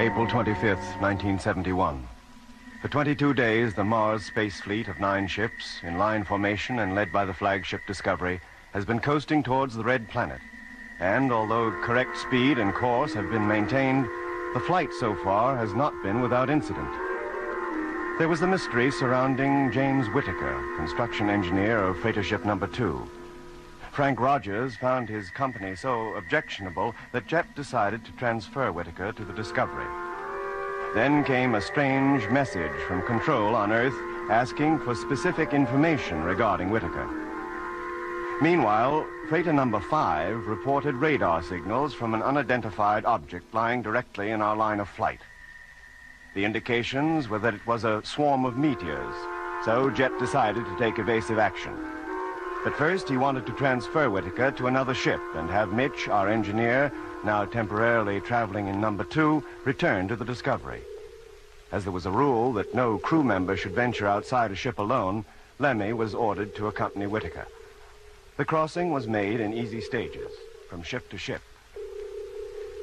April 25th, 1971. For 22 days, the Mars Space Fleet of 9 ships, in line formation and led by the flagship Discovery, has been coasting towards the Red Planet. And although correct speed and course have been maintained, the flight so far has not been without incident. There was the mystery surrounding James Whittaker, construction engineer of freighter ship number 2. Frank Rogers found his company so objectionable that Jet decided to transfer Whittaker to the Discovery. Then came a strange message from Control on Earth asking for specific information regarding Whittaker. Meanwhile, freighter number 5 reported radar signals from an unidentified object lying directly in our line of flight. The indications were that it was a swarm of meteors, so Jet decided to take evasive action. But first, he wanted to transfer Whittaker to another ship and have Mitch, our engineer, now temporarily traveling in number 2, return to the Discovery. As there was a rule that no crew member should venture outside a ship alone, Lemmy was ordered to accompany Whittaker. The crossing was made in easy stages, from ship to ship.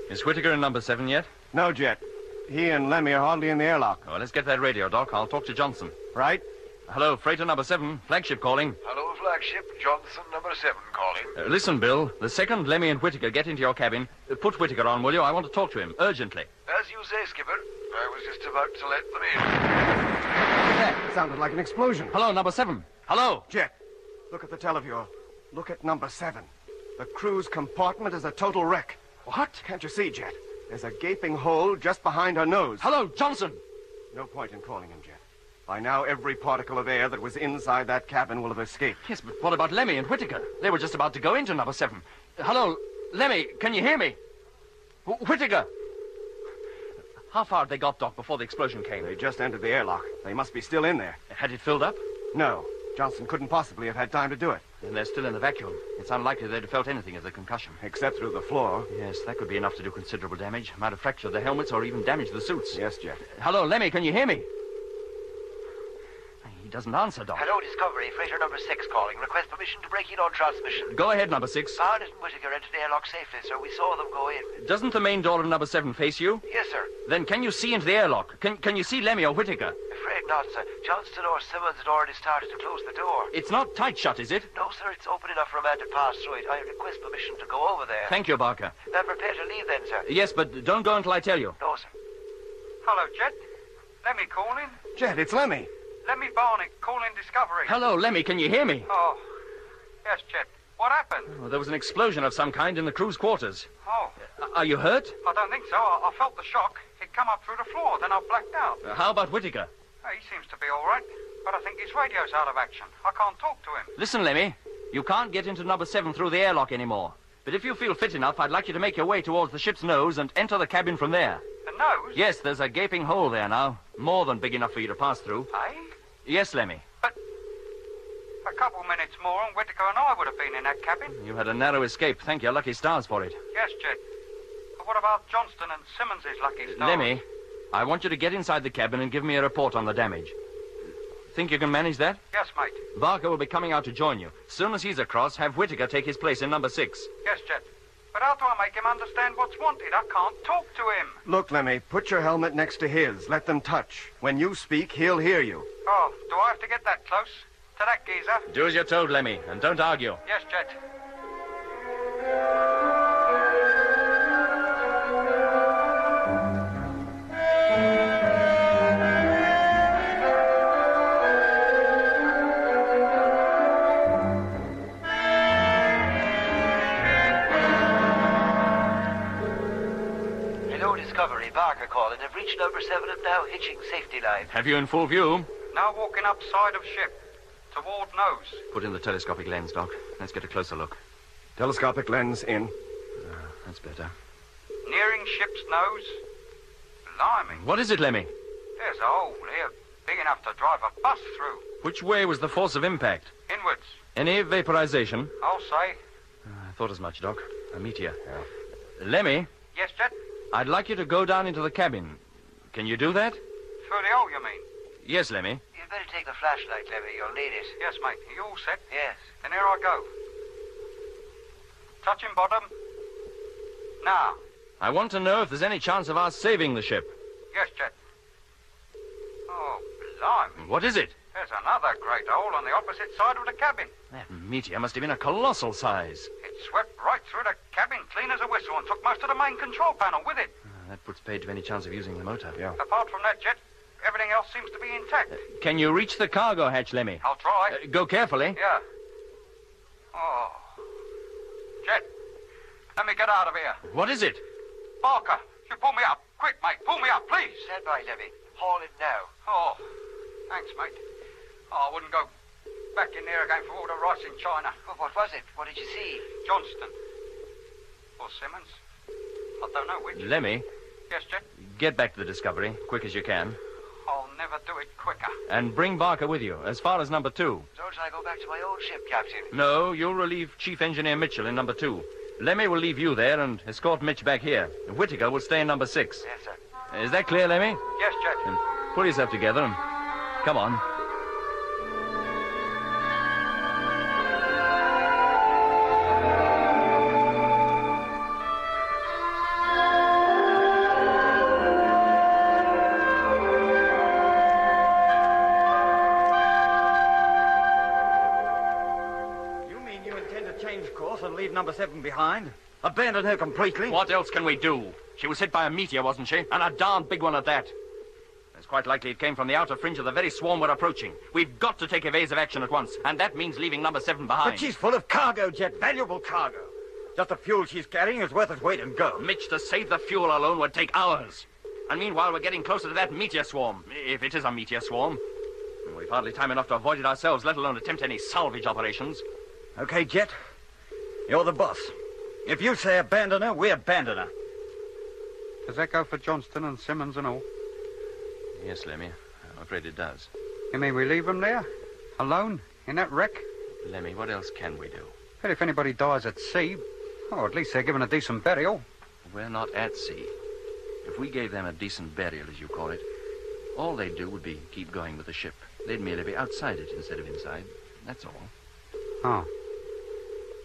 Is Whittaker in number 7 yet? No, Jet. He and Lemmy are hardly in the airlock. Oh, let's get that radio, Doc. I'll talk to Johnson. Right? Hello, freighter number 7, flagship calling. Hello, flagship. Johnson, number 7 calling. Listen, Bill. The second Lemmy and Whittaker get into your cabin, put Whittaker on, will you? I want to talk to him, urgently. As you say, Skipper. I was just about to let them in. That sounded like an explosion. Hello, number 7. Hello. Jet, look at the televiewer. Look at number 7. The crew's compartment is a total wreck. What? Can't you see, Jet? There's a gaping hole just behind her nose. Hello, Johnson. No point in calling him, Jet. By now, every particle of air that was inside that cabin will have escaped. Yes, but what about Lemmy and Whittaker? They were just about to go into number 7. Hello, Lemmy, can you hear me? Whittaker. How far had they got, Doc, before the explosion came? They just entered the airlock. They must be still in there. Had it filled up? No. Johnson couldn't possibly have had time to do it. Then they're still in the vacuum. It's unlikely they'd have felt anything of the concussion. Except through the floor. Yes, that could be enough to do considerable damage. Might have fractured the helmets or even damaged the suits. Yes, Jet. Hello, Lemmy, can you hear me? He doesn't answer, Doc. Hello, Discovery. Freighter number 6 calling. Request permission to break in on transmission. Go ahead, number 6. Barnett and Whittaker entered the airlock safely, sir. We saw them go in. Doesn't the main door of number 7 face you? Yes, sir. Then can you see into the airlock? Can you see Lemmy or Whittaker? Afraid not, sir. Johnston or Simmons had already started to close the door. It's not tight shut, is it? No, sir. It's open enough for a man to pass through it. I request permission to go over there. Thank you, Barker. Prepare to leave then, sir. Yes, but don't go until I tell you. No, sir. Hello, Jet. Lemmy calling. Jet, it's Lemmy. Lemmy Barnett calling Discovery. Hello, Lemmy, can you hear me? Oh, yes, Jet. What happened? Oh, there was an explosion of some kind in the crew's quarters. Oh, Are you hurt? I don't think so. I felt the shock. It come up through the floor, then I blacked out. How about Whittaker? He seems to be all right, but I think his radio's out of action. I can't talk to him. Listen, Lemmy, you can't get into number 7 through the airlock anymore. But if you feel fit enough, I'd like you to make your way towards the ship's nose and enter the cabin from there. The nose? Yes, there's a gaping hole there now. More than big enough for you to pass through. Eh? Yes, Lemmy. But a couple minutes more and Whittaker and I would have been in that cabin. You had a narrow escape. Thank your lucky stars for it. Yes, Jet. But what about Johnston and Simmons' lucky stars? Lemmy, I want you to get inside the cabin and give me a report on the damage. Think you can manage that? Yes, mate. Barker will be coming out to join you. As soon as he's across, have Whittaker take his place in number 6. Yes, Jet. But how do I make him understand what's wanted? I can't talk to him. Look, Lemmy, put your helmet next to his. Let them touch. When you speak, he'll hear you. Oh, do I have to get that close? To that geezer? Do as you're told, Lemmy, and don't argue. Yes, Jet. Discovery, Barker calling. I've reached number 7 and now hitching safety line. Have you in full view? Now walking up side of ship. Toward nose. Put in the telescopic lens, Doc. Let's get a closer look. Telescopic lens in. That's better. Nearing ship's nose. Blimey. What is it, Lemmy? There's a hole here, big enough to drive a bus through. Which way was the force of impact? Inwards. Any vaporization? I'll say. I thought as much, Doc. A meteor. Lemmy, Yes, Jet? I'd like you to go down into the cabin. Can you do that? Through the hole, you mean? Yes, Lemmy. You'd better take the flashlight, Lemmy. You'll need it. Yes, mate. Are you all set? Yes. Then here I go. Touching bottom. Now, I want to know if there's any chance of our saving the ship. Yes, Jet. Oh, blimey. What is it? There's another great hole on the opposite side of the cabin. That meteor must have been a colossal size. It swept right through the cabin clean as a whistle and took most of the main control panel with it. That puts paid to any chance of using the motor. Yeah. Apart from that, Jet, everything else seems to be intact. Can you reach the cargo hatch, Lemmy? I'll try. Go carefully. Yeah. Oh. Jet, let me get out of here. What is it? Barker, you pull me up. Quick, mate, pull me up, please. Stand by, Lemmy. Haul in now. Oh, thanks, mate. Oh, I wouldn't go back in there again for all the rice in China. Well, what was it? What did you see? Johnston. Or Simmons. I don't know which. Lemmy, Yes, Jet? get back to the Discovery, quick as you can. I'll never do it quicker. And bring Barker with you, as far as number 2. So shall I go back to my old ship, Captain? No, you'll relieve Chief Engineer Mitchell in number 2. Lemmy will leave you there and escort Mitch back here. Whittaker will stay in number 6. Yes, sir. Is that clear, Lemmy? Yes, Jet. Then pull yourself together and come on. You mean you intend to change course and leave number 7 behind? Abandon her completely? What else can we do? She was hit by a meteor, wasn't she? And a darn big one at that. It's quite likely it came from the outer fringe of the very swarm we're approaching. We've got to take evasive action at once, and that means leaving number 7 behind. But she's full of cargo, Jet. Valuable cargo. Just the fuel she's carrying is worth its weight in gold. Mitch, to save the fuel alone would take hours. And meanwhile, we're getting closer to that meteor swarm. If it is a meteor swarm. We've hardly time enough to avoid it ourselves, let alone attempt any salvage operations. Okay, Jet. You're the boss. If you say abandon her, we abandon her. Does that go for Johnston and Simmons and all? Yes, Lemmy. I'm afraid it does. You mean we leave them there? Alone? In that wreck? Lemmy, what else can we do? But if anybody dies at sea, oh, at least they're given a decent burial. We're not at sea. If we gave them a decent burial, as you call it, all they'd do would be keep going with the ship. They'd merely be outside it instead of inside. That's all. Oh.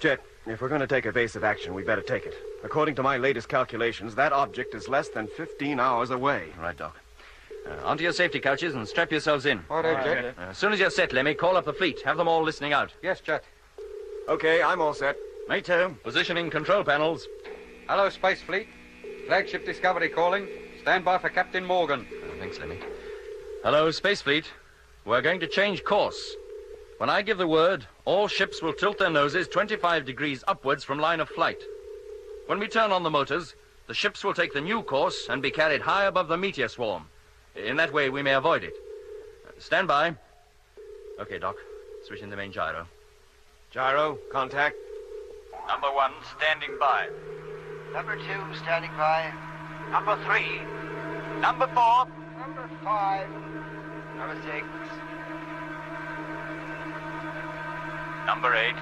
Jet, if we're going to take evasive action, we better take it. According to my latest calculations, that object is less than 15 hours away. Right, Doc. Onto your safety couches and strap yourselves in. All right, Jet. As soon as you're set, Lemmy, call up the fleet. Have them all listening out. Yes, Jet. Okay, I'm all set. Me too. Positioning control panels. Hello, Space Fleet. Flagship Discovery calling. Stand by for Captain Morgan. Thanks, Lemmy. Hello, Space Fleet. We're going to change course. When I give the word, all ships will tilt their noses 25 degrees upwards from line of flight. When we turn on the motors, the ships will take the new course and be carried high above the meteor swarm. In that way, we may avoid it. Stand by. Okay, Doc. Switch in the main gyro. Gyro, contact. Number 1, standing by. Number 2, standing by. Number 3. Number 4. Number 5. Number 6. Number 8.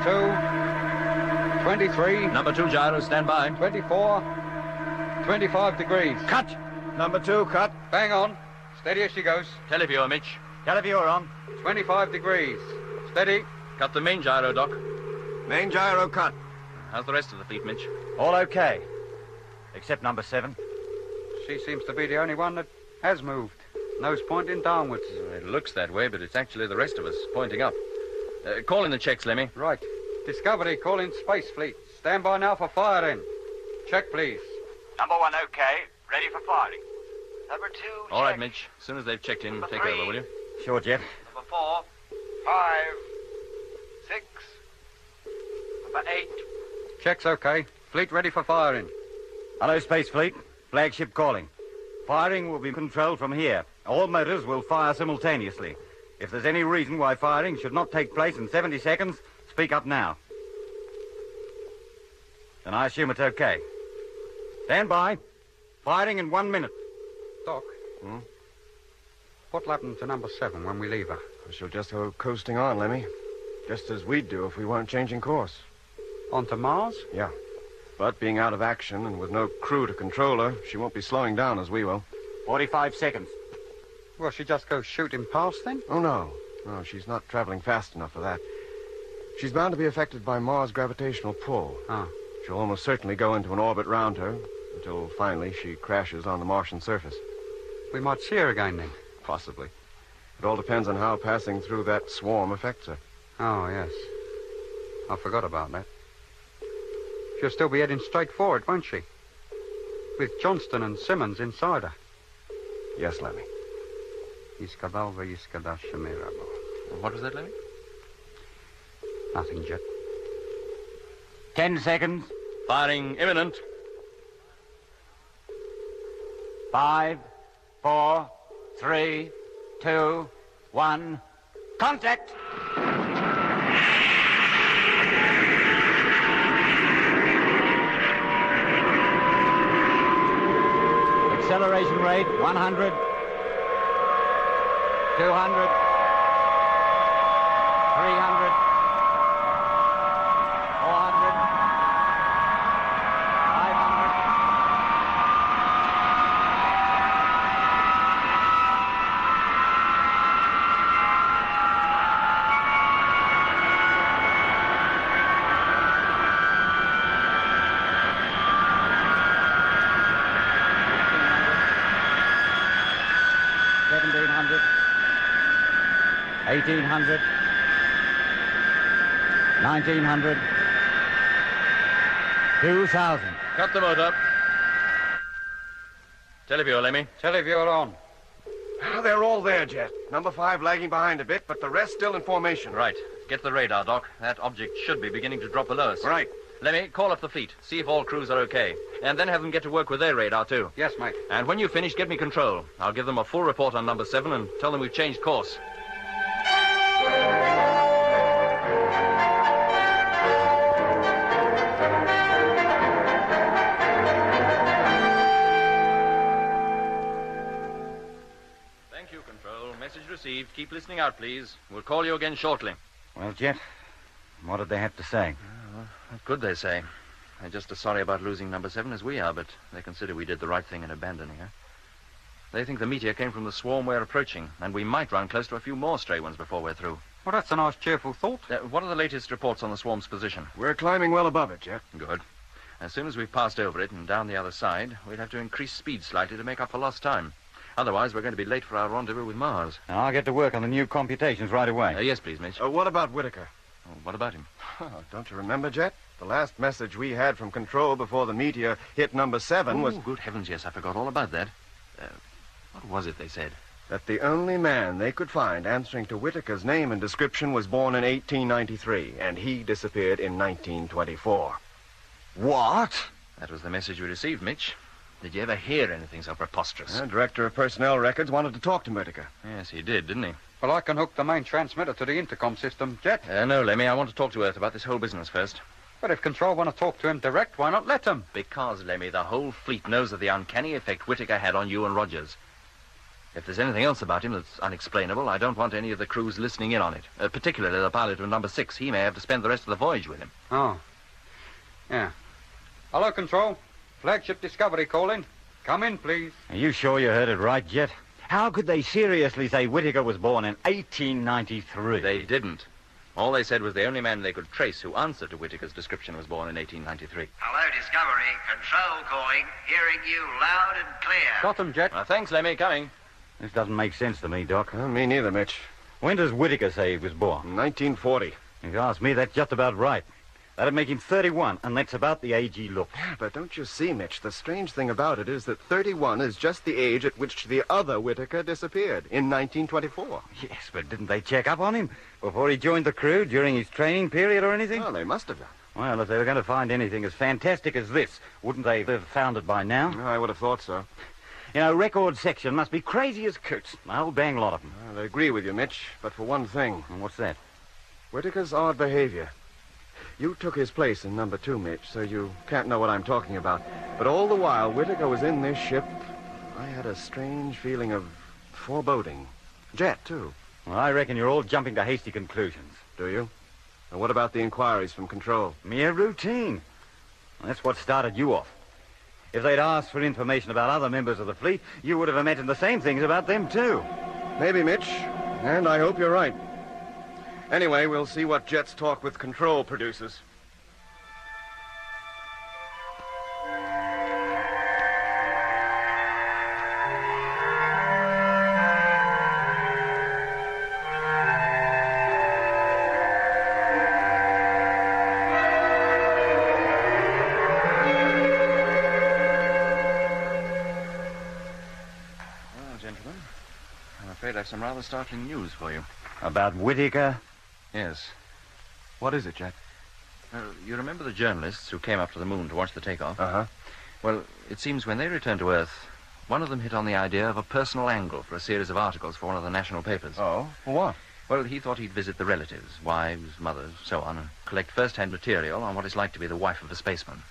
Two, 23, Number 2 gyro, stand by. 24, 25 degrees. Cut. Number 2, cut. Bang on. Steady as she goes. Televiewer, Mitch. Televiewer on. 25 degrees. Steady. Cut the main gyro, Doc. Main gyro, cut. How's the rest of the fleet, Mitch? All okay. Except number 7. She seems to be the only one that has moved. Nose pointing downwards. It looks that way, but it's actually the rest of us pointing up. Call in the checks, Lemmy. Right. Discovery calling Space Fleet. Stand by now for firing. Check, please. Number 1 okay. Ready for firing. Number 2, All right, check. Mitch. As soon as they've checked in, Number take 3. over, will you? Sure, Jeff. Number 4, 5, 6. Number 8. Check's okay. Fleet ready for firing. Hello, Space Fleet. Flagship calling. Firing will be controlled from here. All motors will fire simultaneously. If there's any reason why firing should not take place in 70 seconds, speak up now. Then I assume it's okay. Stand by. Firing in 1 minute. Doc. What'll happen to number 7 when we leave her? She'll just go coasting on, Lemmy. Just as we'd do if we weren't changing course. On to Mars? Yeah. But being out of action and with no crew to control her, she won't be slowing down as we will. 45 seconds. Will she just go shooting past then? Oh, no. No, she's not traveling fast enough for that. She's bound to be affected by Mars' gravitational pull. Oh. She'll almost certainly go into an orbit round her until finally she crashes on the Martian surface. We might see her again then. Possibly. It all depends on how passing through that swarm affects her. Oh, yes. I forgot about that. She'll still be heading straight for it, won't she? With Johnston and Simmons inside her. Yes, Lemmy. Iskadalva Iskadashamirabo. What was that, Lemmy? Nothing, Jet. 10 seconds. Firing imminent. 5, 4, 3, 2, 1. Contact! Acceleration rate 100, 200, 300, 400, 500. $1,700, 1,800, 1,900, 2,000. Cut the motor. Televiewer, Lemmy. Televiewer on. They're all there, Jet. Number 5 lagging behind a bit, but the rest still in formation. Right. Get the radar, Doc. That object should be beginning to drop below us. Right. Lemmy, call up the fleet. See if all crews are okay. And then have them get to work with their radar, too. Yes, mate. And when you finish, get me control. I'll give them a full report on number 7 and tell them we've changed course. Thank you, Control. Message received. Keep listening out, please. We'll call you again shortly. Well, Jet, what did they have to say? What could they say? They're just as sorry about losing number 7 as we are, but they consider we did the right thing in abandoning her. They think the meteor came from the swarm we're approaching, and we might run close to a few more stray ones before we're through. Well, that's a nice, cheerful thought. What are the latest reports on the swarm's position? We're climbing well above it, Jet. Good. As soon as we've passed over it and down the other side, we'll have to increase speed slightly to make up for lost time. Otherwise, we're going to be late for our rendezvous with Mars. Now, I'll get to work on the new computations right away. Yes, please, Mitch. What about Whitaker? Oh, what about him? Oh, don't you remember, Jet? The last message we had from Control before the meteor hit number 7 was... Oh, good heavens, yes, I forgot all about that. What was it they said? that the only man they could find answering to Whitaker's name and description was born in 1893, and he disappeared in 1924. What? That was the message we received, Mitch. Did you ever hear anything so preposterous? The director of personnel records wanted to talk to Whitaker. Yes, he did, didn't he? Well, I can hook the main transmitter to the intercom system, Jet. No, Lemmy, I want to talk to Earth about this whole business first. But if Control want to talk to him direct, why not let him? Because, Lemmy, the whole fleet knows of the uncanny effect Whitaker had on you and Rogers. If there's anything else about him that's unexplainable, I don't want any of the crews listening in on it. Particularly the pilot of number 6. He may have to spend the rest of the voyage with him. Oh. Yeah. Hello, Control. Flagship Discovery calling. Come in, please. Are you sure you heard it right, Jet? How could they seriously say Whitaker was born in 1893? They didn't. All they said was the only man they could trace who answered to Whitaker's description was born in 1893. Hello, Discovery. Control calling. Hearing you loud and clear. Got him, Jet. Thanks, Lemmy. Coming. This doesn't make sense to me, Doc. Me neither, Mitch. When does Whitaker say he was born? 1940. If you ask me, that's just about right. That'd make him 31, and that's about the age he looked. Yeah, but don't you see, Mitch, the strange thing about it is that 31 is just the age at which the other Whitaker disappeared, in 1924. Yes, but didn't they check up on him before he joined the crew during his training period or anything? Well, they must have done. Well, if they were going to find anything as fantastic as this, wouldn't they have found it by now? I would have thought so. You know, record section must be crazy as coots. A whole dang lot of them. I agree with you, Mitch, but for one thing. And what's that? Whitaker's odd behavior. You took his place in number 2, Mitch, so you can't know what I'm talking about. But all the while Whitaker was in this ship, I had a strange feeling of foreboding. Jet, too. Well, I reckon you're all jumping to hasty conclusions. Do you? And what about the inquiries from Control? Mere routine. That's what started you off. If they'd asked for information about other members of the fleet, you would have imagined the same things about them, too. Maybe, Mitch. And I hope you're right. Anyway, we'll see what Jet's talk with Control produces. I've some rather startling news for you. About Whittaker? Yes. What is it, Jet? You remember the journalists who came up to the moon to watch the takeoff? Uh-huh. Well, it seems when they returned to Earth, one of them hit on the idea of a personal angle for a series of articles for one of the national papers. Oh? What? Well, he thought he'd visit the relatives, wives, mothers, so on, and collect first-hand material on what it's like to be the wife of a spaceman.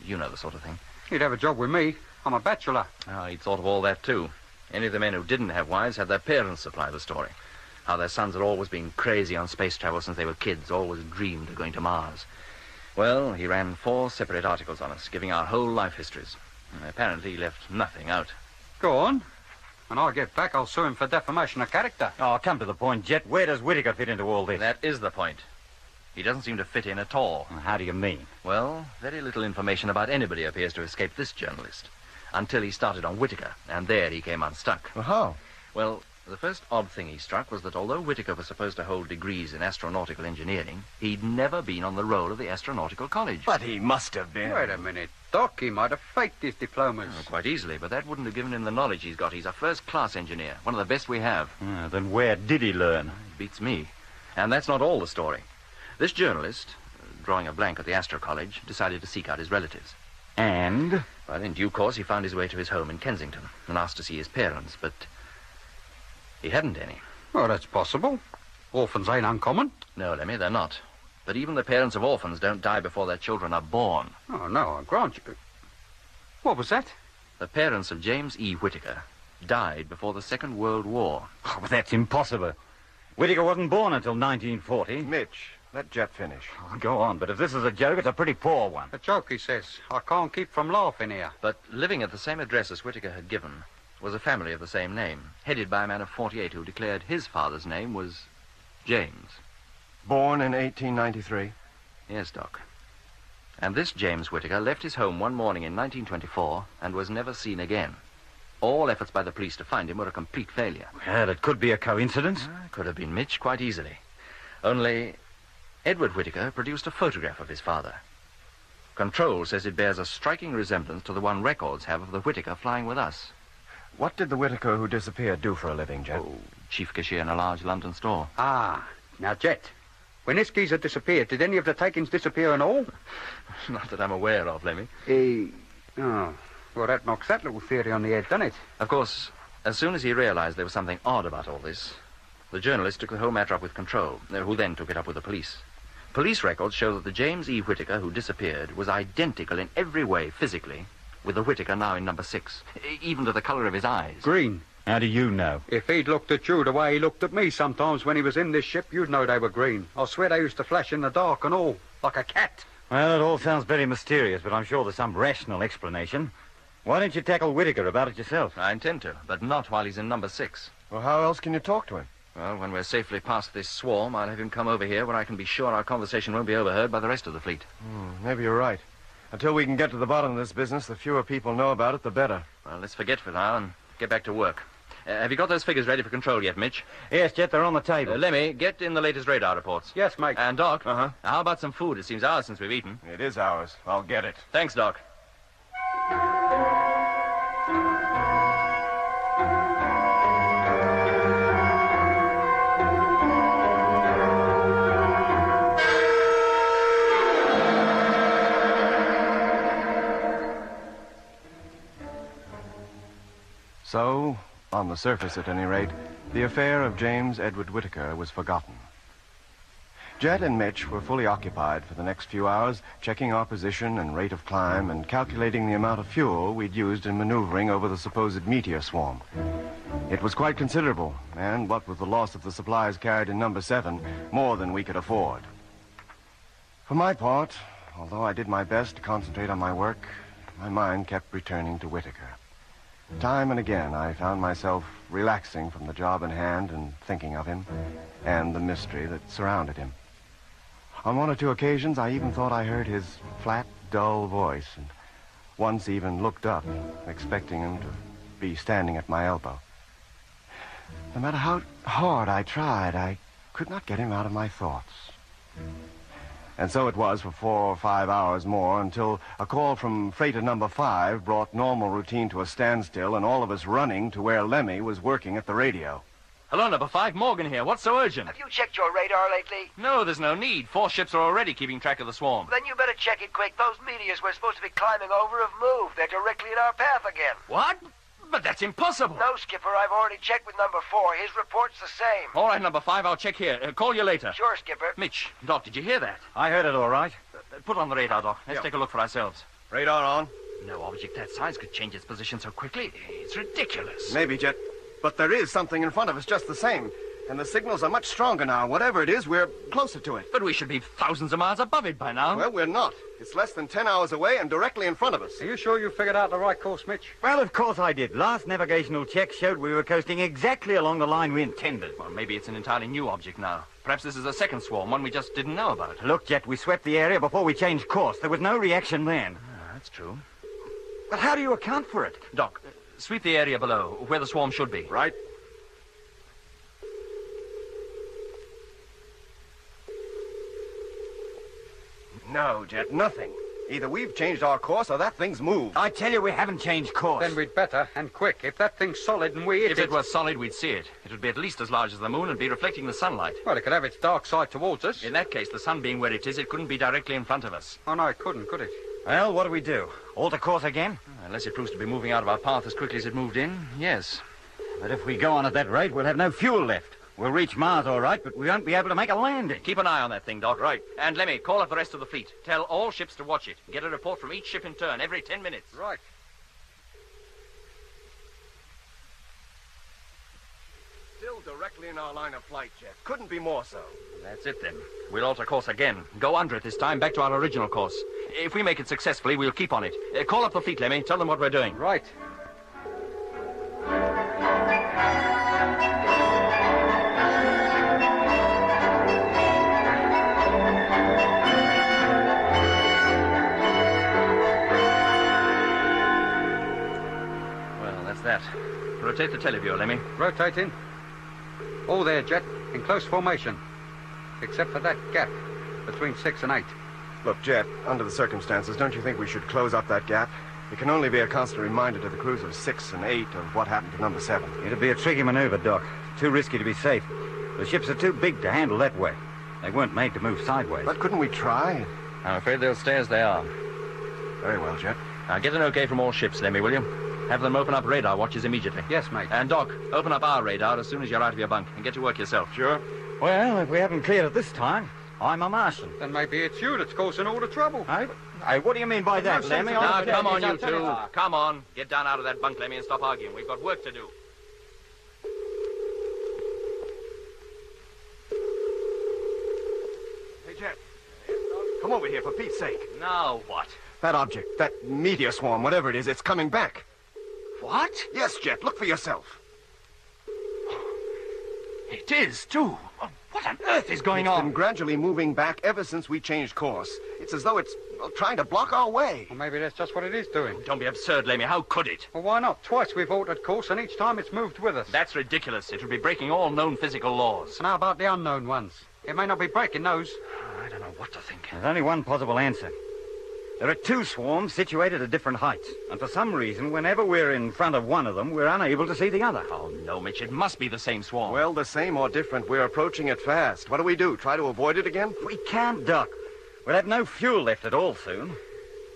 You know the sort of thing. He'd have a job with me. I'm a bachelor. Oh, he'd thought of all that, too. Any of the men who didn't have wives had their parents supply the story. How their sons had always been crazy on space travel since they were kids, always dreamed of going to Mars. Well, he ran 4 separate articles on us, giving our whole life histories. And apparently he left nothing out. Go on. When I get back, I'll sue him for defamation of character. Oh, come to the point, Jet. Where does Whittaker fit into all this? That is the point. He doesn't seem to fit in at all. How do you mean? Well, very little information about anybody appears to escape this journalist. Until he started on Whittaker, and there he came unstuck. Well, how? Well, the first odd thing he struck was that although Whittaker was supposed to hold degrees in astronautical engineering, he'd never been on the roll of the Astronautical College. But he must have been. Wait a minute, Doc. He might have faked his diplomas. Oh, quite easily, but that wouldn't have given him the knowledge he's got. He's a first-class engineer, one of the best we have. Then where did he learn? Beats me. And that's not all the story. This journalist, drawing a blank at the Astro College, decided to seek out his relatives. And? Well, in due course, he found his way to his home in Kensington and asked to see his parents, but he hadn't any. Oh, that's possible. Orphans ain't uncommon. No, Lemmy, they're not. But even the parents of orphans don't die before their children are born. Oh, no, I grant you. What was that? The parents of James E. Whittaker died before the Second World War. Oh, but that's impossible. Whittaker wasn't born until 1940. Mitch, let Jet finish. Oh, go on, but if this is a joke, it's a pretty poor one. A joke, he says. I can't keep from laughing here. But living at the same address as Whittaker had given was a family of the same name, headed by a man of 48 who declared his father's name was James. Born in 1893? Yes, Doc. And this James Whittaker left his home one morning in 1924 and was never seen again. All efforts by the police to find him were a complete failure. Well, it could be a coincidence. Could have been Mitch quite easily. Only Edward Whittaker produced a photograph of his father. Control says it bears a striking resemblance to the one records have of the Whittaker flying with us. What did the Whittaker who disappeared do for a living, Jet? Oh, chief cashier in a large London store. Ah, now, Jet, when this geezer disappeared, did any of the takings disappear and all? Not that I'm aware of, Lemmy. Oh, well, that knocks that little theory on the head, doesn't it? Of course, as soon as he realized there was something odd about all this, the journalist took the whole matter up with Control, who then took it up with the police. Police records show that the James E. Whittaker who disappeared was identical in every way, physically, with the Whittaker now in number 6, even to the color of his eyes. Green. How do you know? If he'd looked at you the way he looked at me sometimes when he was in this ship, you'd know they were green. I swear they used to flash in the dark and all, like a cat. Well, it all sounds very mysterious, but I'm sure there's some rational explanation. Why don't you tackle Whittaker about it yourself? I intend to, but not while he's in number 6. Well, how else can you talk to him? Well, when we're safely past this swarm, I'll have him come over here where I can be sure our conversation won't be overheard by the rest of the fleet. Maybe you're right. Until we can get to the bottom of this business, the fewer people know about it, the better. Well, let's forget for now and get back to work. Have you got those figures ready for Control yet, Mitch? Yes, Jet, they're on the table. Lemmy, get in the latest radar reports. Yes, mate. And, Doc, Uh-huh. how about some food? It seems hours since we've eaten. It is ours. I'll get it. Thanks, Doc. So, on the surface at any rate, the affair of James Edward Whittaker was forgotten. Jet and Mitch were fully occupied for the next few hours, checking our position and rate of climb and calculating the amount of fuel we'd used in maneuvering over the supposed meteor swarm. It was quite considerable, and what with the loss of the supplies carried in number 7, more than we could afford. For my part, although I did my best to concentrate on my work, my mind kept returning to Whitaker. Time and again, I found myself relaxing from the job in hand and thinking of him and the mystery that surrounded him. On one or two occasions, I even thought I heard his flat, dull voice, and once even looked up, expecting him to be standing at my elbow. No matter how hard I tried, I could not get him out of my thoughts. And so it was for 4 or 5 hours more until a call from freighter number 5 brought normal routine to a standstill and all of us running to where Lemmy was working at the radio. Hello, number 5. Morgan here. What's so urgent? Have you checked your radar lately? No, there's no need. 4 ships are already keeping track of the swarm. Then you better check it quick. Those meteors we're supposed to be climbing over have moved. They're directly in our path again. What? But that's impossible. No, Skipper, I've already checked with number 4. His report's the same. All right, number 5, I'll check here. Call you later. Sure, Skipper. Mitch, Doc, did you hear that? I heard it all right. Put on the radar, Doc. Let's take a look for ourselves. Radar on? No object that size could change its position so quickly. It's ridiculous. Maybe, Jet. But there is something in front of us just the same. And the signals are much stronger now. Whatever it is, we're closer to it. But we should be thousands of miles above it by now. Well, we're not. It's less than 10 hours away and directly in front of us. Are you sure you figured out the right course, Mitch? Well, of course I did. Last navigational check showed we were coasting exactly along the line we intended. Well, maybe it's an entirely new object now. Perhaps this is a second swarm, one we just didn't know about. Look, Jet, we swept the area before we changed course. There was no reaction then. That's true. But how do you account for it? Doc, sweep the area below, where the swarm should be. Right. No, Jet, nothing. Either we've changed our course or that thing's moved. I tell you, we haven't changed course. Then we'd better, and quick. If that thing's solid and we hit If it was solid, we'd see it. It would be at least as large as the moon and be reflecting the sunlight. Well, it could have its dark side towards us. In that case, the sun being where it is, it couldn't be directly in front of us. Oh, no, it couldn't, could it? Well, what do we do? Alter course again? Unless it proves to be moving out of our path as quickly as it moved in, yes. But if we go on at that rate, we'll have no fuel left. We'll reach Mars all right, but we won't be able to make a landing. Keep an eye on that thing, Doc. Right. And Lemmy, call up the rest of the fleet. Tell all ships to watch it. Get a report from each ship in turn every 10 minutes. Right. Still directly in our line of flight, Jet. Couldn't be more so. That's it, then. We'll alter course again. Go under it this time, back to our original course. If we make it successfully, we'll keep on it. Call up the fleet, Lemmy. Tell them what we're doing. Right. That. Rotate the televiewer, Lemmy. Rotating. All there, Jet. In close formation. Except for that gap between 6 and 8. Look, Jet, under the circumstances, don't you think we should close up that gap? It can only be a constant reminder to the crews of 6 and 8 of what happened to number 7. It'd be a tricky maneuver, Doc. Too risky to be safe. The ships are too big to handle that way. They weren't made to move sideways. But couldn't we try? I'm afraid they'll stay as they are. Very well, Jet. Now, get an okay from all ships, Lemmy, will you? Have them open up radar watches immediately. Yes, mate. And, Doc, open up our radar as soon as you're out of your bunk and get to work yourself. Sure. Well, if we haven't cleared it this time, I'm a Martian. Then maybe it's you that's causing all the trouble. Hey, what do you mean by that, Lemmy? Now, come on, you two. Come on. Get down out of that bunk, Lemmy, and stop arguing. We've got work to do. Hey, Jet. Come over here, for Pete's sake. Now what? That object, that meteor swarm, whatever it is, it's coming back. What? Yes, Jet, look for yourself. It is, too. What on earth is going It's on? been gradually moving back ever since we changed course. It's as though it's trying to block our way. Well, maybe that's just what it is doing. Don't be absurd, Lemmy. How could it? Well, why not? Twice we've altered course, and each time it's moved with us. That's ridiculous. It would be breaking all known physical laws. And how about the unknown ones? It may not be breaking those. I don't know what to think. There's only one possible answer. There are 2 swarms situated at different heights, and for some reason, whenever we're in front of one of them, we're unable to see the other. Oh, no, Mitch. It must be the same swarm. Well, the same or different. We're approaching it fast. What do we do? Try to avoid it again? We can't, Doc. We'll have no fuel left at all soon.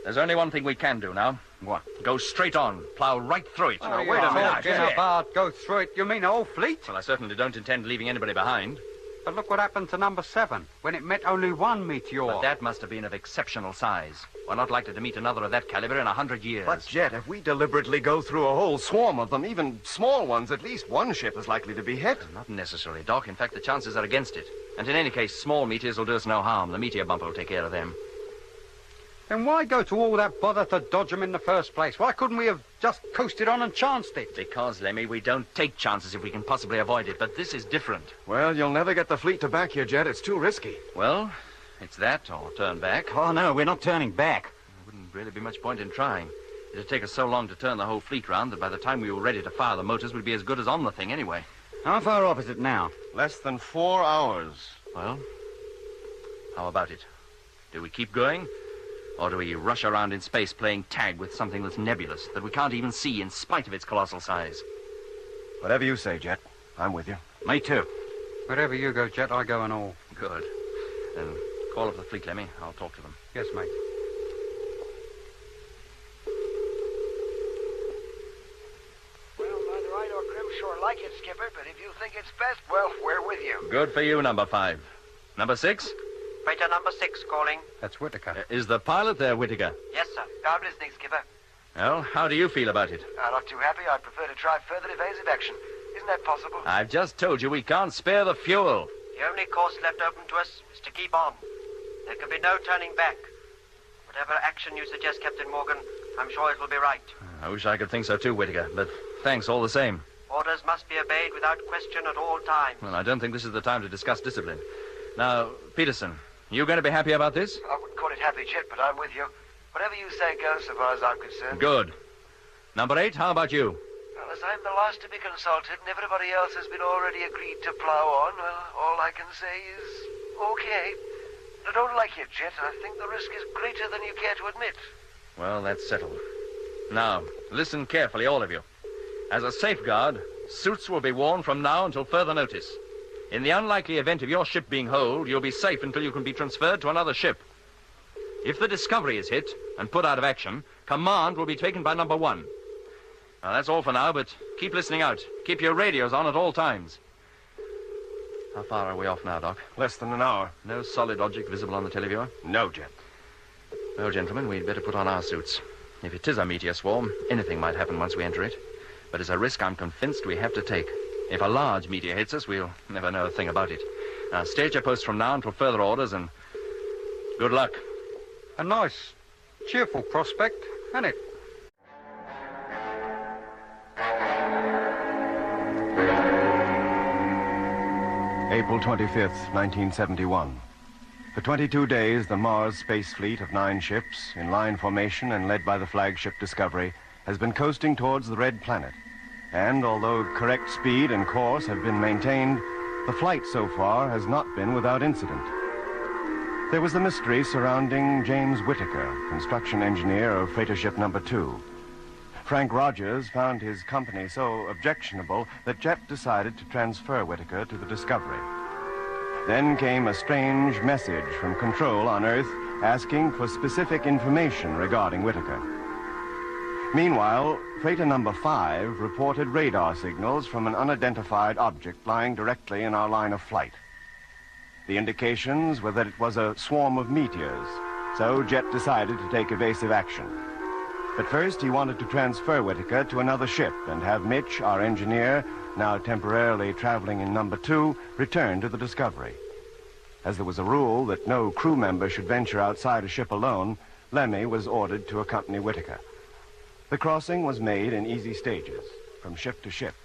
There's only one thing we can do now. What? Go straight on. Plow right through it. Wait a minute. About go through it. You mean the whole fleet? Well, I certainly don't intend leaving anybody behind. But look what happened to number 7 when it met only one meteor. But that must have been of exceptional size. We're not likely to meet another of that caliber in 100 years. But, Jet, if we deliberately go through a whole swarm of them, even small ones, at least one ship is likely to be hit. Not necessarily, Doc. In fact, the chances are against it. And in any case, small meteors will do us no harm. The meteor bumper will take care of them. Then why go to all that bother to dodge them in the first place? Why couldn't we have just coasted on and chanced it? Because, Lemmy, we don't take chances if we can possibly avoid it. But this is different. Well, you'll never get the fleet to back you, Jet. It's too risky. Well, it's that or turn back. Oh, no, we're not turning back. There wouldn't really be much point in trying. It'd take us so long to turn the whole fleet round that by the time we were ready to fire the motors, we'd be as good as on the thing anyway. How far off is it now? Less than 4 hours. Well, how about it? Do we keep going? Or do we rush around in space playing tag with something that's nebulous, that we can't even see in spite of its colossal size? Whatever you say, Jet. I'm with you. Me too. Wherever you go, Jet, I go and all. Good. Then call up the fleet, Lemmy. I'll talk to them. Yes, mate. Well, neither I nor Grimshore like it, Skipper, but if you think it's best, well, we're with you. Good for you, number 5. Number 6? Freighter number 6 calling. That's Whitaker. Is the pilot there, Whitaker? Yes, sir. I'm listening, Skipper. Well, how do you feel about it? Not too happy. I'd prefer to try further evasive action. Isn't that possible? I've just told you we can't spare the fuel. The only course left open to us is to keep on. There can be no turning back. Whatever action you suggest, Captain Morgan, I'm sure it will be right. I wish I could think so too, Whitaker, but thanks all the same. Orders must be obeyed without question at all times. Well, I don't think this is the time to discuss discipline. Now, Peterson, you going to be happy about this? I wouldn't call it happy, Jet, but I'm with you. Whatever you say goes, so far as I'm concerned. Good. Number 8, how about you? Well, as I'm the last to be consulted and everybody else has been already agreed to plow on, well, all I can say is okay. I don't like it, Jet. I think the risk is greater than you care to admit. Well, that's settled. Now, listen carefully, all of you. As a safeguard, suits will be worn from now until further notice. In the unlikely event of your ship being holed, you'll be safe until you can be transferred to another ship. If the Discovery is hit and put out of action, command will be taken by number 1. Now, that's all for now, but keep listening out. Keep your radios on at all times. How far are we off now, Doc? Less than an hour. No solid object visible on the televiewer? No, Jet. Well, gentlemen, we'd better put on our suits. If it is a meteor swarm, anything might happen once we enter it. But it's a risk I'm convinced we have to take. If a large meteor hits us, we'll never know a thing about it. Now, stay at your post from now until further orders, and good luck. A nice, cheerful prospect, isn't it? April 25th, 1971. For 22 days, the Mars space fleet of 9 ships, in line formation and led by the flagship Discovery, has been coasting towards the Red Planet. And although correct speed and course have been maintained, the flight so far has not been without incident. There was the mystery surrounding James Whitaker, construction engineer of freighter ship number 2. Frank Rogers found his company so objectionable that Jet decided to transfer Whitaker to the Discovery. Then came a strange message from Control on Earth asking for specific information regarding Whitaker. Meanwhile, freighter number 5 reported radar signals from an unidentified object lying directly in our line of flight. The indications were that it was a swarm of meteors, so Jet decided to take evasive action. But first, he wanted to transfer Whitaker to another ship and have Mitch, our engineer, now temporarily traveling in number 2, return to the Discovery. As there was a rule that no crew member should venture outside a ship alone, Lemmy was ordered to accompany Whitaker. The crossing was made in easy stages, from ship to ship.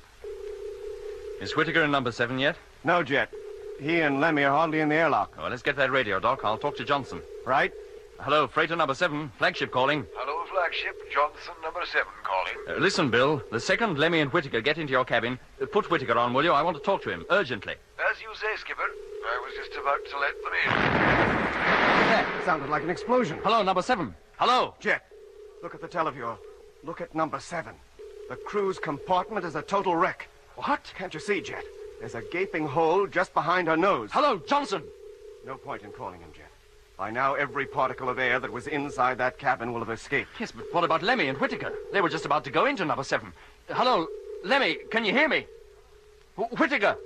Is Whitaker in number 7 yet? No, Jet. He and Lemmy are hardly in the airlock. Well, let's get that radio, Doc. I'll talk to Johnson. Right? Hello, freighter number 7, flagship calling. Hello, flagship. Johnson, number 7, calling. Listen, Bill. The second Lemmy and Whitaker get into your cabin, put Whitaker on, will you? I want to talk to him, urgently. As you say, Skipper. I was just about to let them in. That sounded like an explosion. Hello, number 7. Hello. Jet, look at the televiewer. Look at number 7. The crew's compartment is a total wreck. What? Can't you see, Jet? There's a gaping hole just behind her nose. Hello, Johnson. No point in calling him, Jet. By now, every particle of air that was inside that cabin will have escaped. Yes, but what about Lemmy and Whitaker? They were just about to go into number 7. Hello, Lemmy, can you hear me? Whitaker.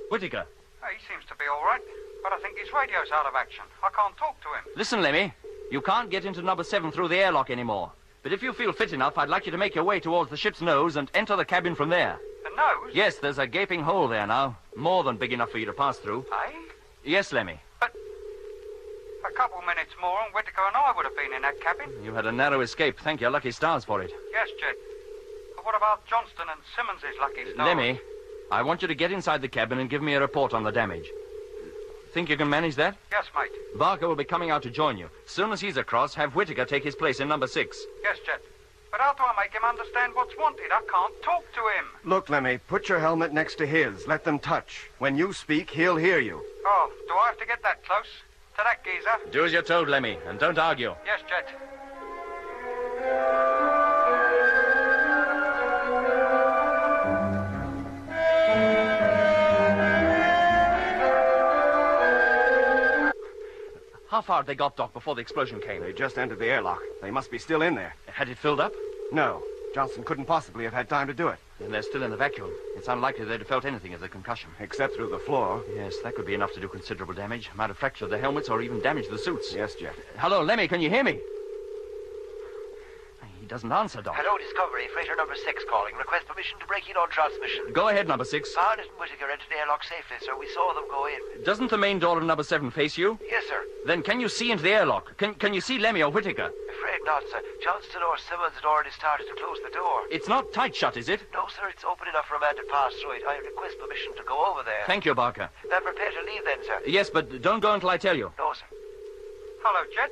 Whitaker. He seems to be all right, but I think his radio's out of action. I can't talk to him. Listen, Lemmy. You can't get into number 7 through the airlock anymore. But if you feel fit enough, I'd like you to make your way towards the ship's nose and enter the cabin from there. The nose? Yes, there's a gaping hole there now. More than big enough for you to pass through. Eh? Yes, Lemmy. But a couple minutes more and Whittaker and I would have been in that cabin. You had a narrow escape. Thank your lucky stars for it. Yes, Jet. But what about Johnston and Simmons' lucky stars? Lemmy, I want you to get inside the cabin and give me a report on the damage. Think you can manage that? Yes, mate. Barker will be coming out to join you. As soon as he's across, have Whittaker take his place in number 6. Yes, Jet. But how do I make him understand what's wanted? I can't talk to him. Look, Lemmy, put your helmet next to his. Let them touch. When you speak, he'll hear you. Oh, do I have to get that close? To that geezer? Do as you're told, Lemmy, and don't argue. Yes, Jet. How far had they got, Doc, before the explosion came? They just entered the airlock. They must be still in there. Had it filled up? No. Johnston couldn't possibly have had time to do it. Then they're still in the vacuum. It's unlikely they'd have felt anything of the concussion. Except through the floor. Yes, that could be enough to do considerable damage. Might have fractured the helmets or even damaged the suits. Yes, Jet. Hello, Lemmy, can you hear me? He doesn't answer, Doc. Hello, Discovery. Freighter number 6 calling. Request permission to break in on transmission. Go ahead, number 6. Barnett and Whittaker entered the airlock safely, sir. We saw them go in. Doesn't the main door of number 7 face you? Yes, sir. Then can you see into the airlock? Can you see Lemmy or Whittaker? Afraid not, sir. Johnston or Simmons had already started to close the door. It's not tight shut, is it? No, sir. It's open enough for a man to pass through it. I request permission to go over there. Thank you, Barker. Prepare to leave then, sir. Yes, but don't go until I tell you. No, sir. Hello, Jet.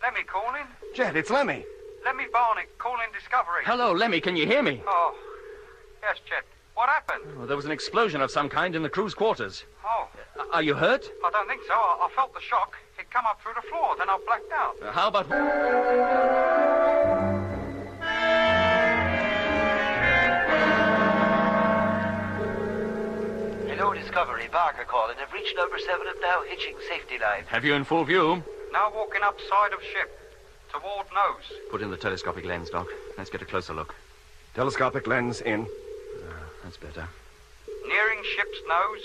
Lemmy calling. Jet, it's Lemmy. Lemmy Barnett calling Discovery. Hello, Lemmy, can you hear me? Oh, yes, Jet. What happened? Oh, there was an explosion of some kind in the crew's quarters. Oh, Are you hurt? I don't think so. I felt the shock. It come up through the floor, then I blacked out. How about... Hello, Discovery. Barker calling. I've reached number 7 and now hitching safety line. Have you in full view? Now walking up side of ship. Toward nose. Put in the telescopic lens, Doc. Let's get a closer look. Telescopic lens in. That's better. Nearing ship's nose.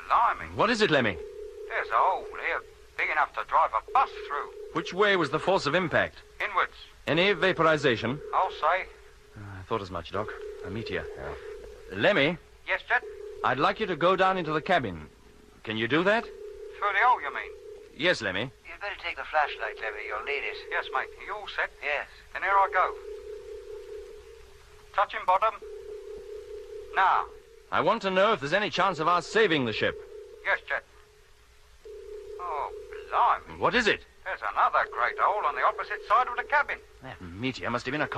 Blimey. What is it, Lemmy? There's a hole here big enough to drive a bus through. Which way was the force of impact? Inwards. Any vaporization? I'll say. I thought as much, Doc. A meteor. Lemmy, Yes, Jet? I'd like you to go down into the cabin. Can you do that? Through the hole, you mean? Yes, Lemmy. You'd better take the flashlight, Lemmy. You'll need it. Yes, mate. Are you all set? Yes. Then here I go. Touching bottom. Now. I want to know if there's any chance of our saving the ship. Yes, Jet. Oh, blimey. What is it? There's another great hole on the opposite side of the cabin. That meteor must have been a